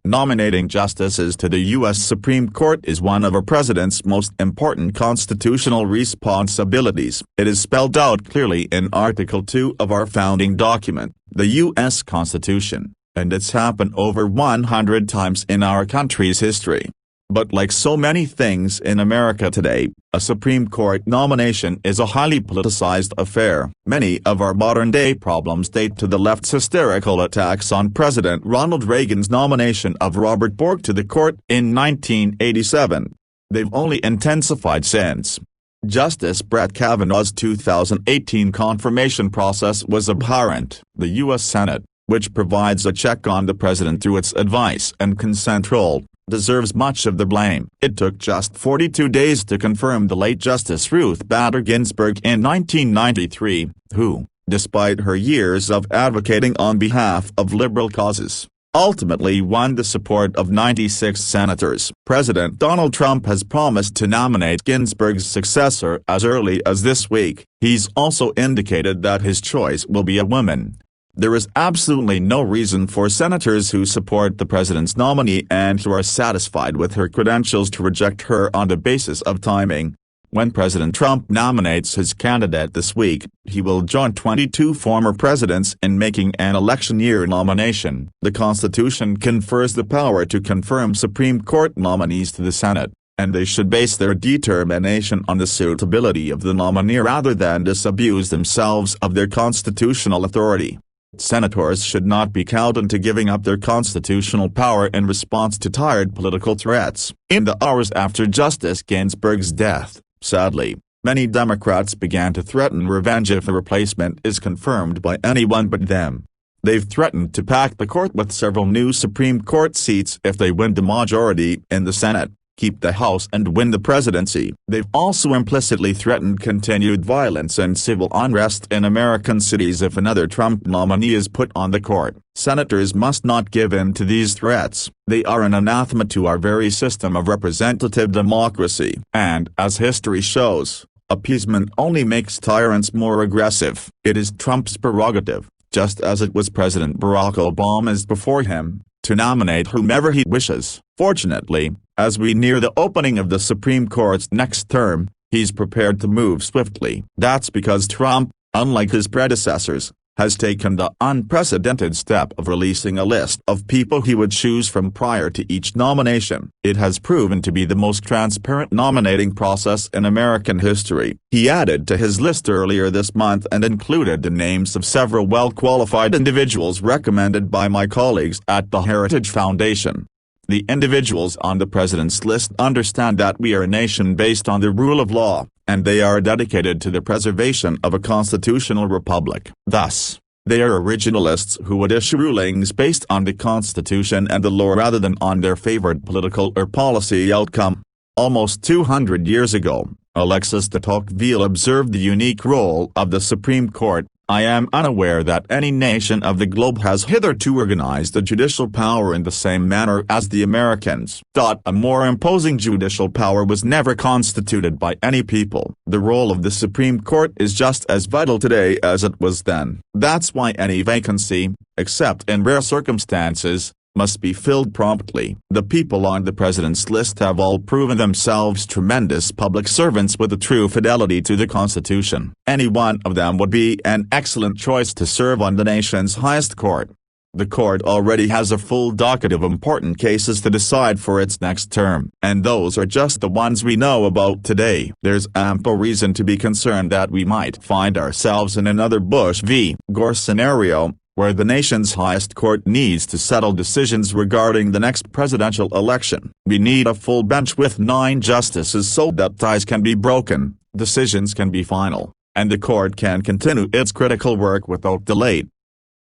Nominating justices to the U.S. Supreme Court is one of a president's most important constitutional responsibilities. It is spelled out clearly in Article 2 of our founding document, the U.S. Constitution, and it's happened over 100 times in our country's history. But like so many things in America today, a Supreme Court nomination is a highly politicized affair. Many of our modern-day problems date to the left's hysterical attacks on President Ronald Reagan's nomination of Robert Bork to the court in 1987. They've only intensified since. Justice Brett Kavanaugh's 2018 confirmation process was abhorrent. The U.S. Senate, which provides a check on the president through its advice and consent role, deserves much of the blame. It took just 42 days to confirm the late Justice Ruth Bader Ginsburg in 1993, who, despite her years of advocating on behalf of liberal causes, ultimately won the support of 96 senators. President Donald Trump has promised to nominate Ginsburg's successor as early as this week. He's also indicated that his choice will be a woman. There is absolutely no reason for senators who support the president's nominee and who are satisfied with her credentials to reject her on the basis of timing. When President Trump nominates his candidate this week, he will join 22 former presidents in making an election year nomination. The Constitution confers the power to confirm Supreme Court nominees to the Senate, and they should base their determination on the suitability of the nominee rather than disabuse themselves of their constitutional authority. Senators should not be cowed into giving up their constitutional power in response to tired political threats. In the hours after Justice Ginsburg's death, sadly, many Democrats began to threaten revenge if a replacement is confirmed by anyone but them. They've threatened to pack the court with several new Supreme Court seats if they win the majority in the Senate, keep the House and win the presidency. They've also implicitly threatened continued violence and civil unrest in American cities if another Trump nominee is put on the court. Senators must not give in to these threats. They are an anathema to our very system of representative democracy. And, as history shows, appeasement only makes tyrants more aggressive. It is Trump's prerogative, just as it was President Barack Obama's before him, to nominate whomever he wishes. Fortunately, as we near the opening of the Supreme Court's next term, he's prepared to move swiftly. That's because Trump, unlike his predecessors, has taken the unprecedented step of releasing a list of people he would choose from prior to each nomination. It has proven to be the most transparent nominating process in American history. He added to his list earlier this month and included the names of several well-qualified individuals recommended by my colleagues at the Heritage Foundation. The individuals on the president's list understand that we are a nation based on the rule of law, and they are dedicated to the preservation of a constitutional republic. Thus, they are originalists who would issue rulings based on the Constitution and the law rather than on their favored political or policy outcome. Almost 200 years ago, Alexis de Tocqueville observed the unique role of the Supreme Court. I am unaware that any nation of the globe has hitherto organized the judicial power in the same manner as the Americans. A more imposing judicial power was never constituted by any people. The role of the Supreme Court is just as vital today as it was then. That's why any vacancy, except in rare circumstances, must be filled promptly. The people on the president's list have all proven themselves tremendous public servants with a true fidelity to the Constitution. Any one of them would be an excellent choice to serve on the nation's highest court. The court already has a full docket of important cases to decide for its next term, and those are just the ones we know about today. There's ample reason to be concerned that we might find ourselves in another Bush v. Gore scenario, where the nation's highest court needs to settle decisions regarding the next presidential election. We need a full bench with 9 justices so that ties can be broken, decisions can be final, and the court can continue its critical work without delay.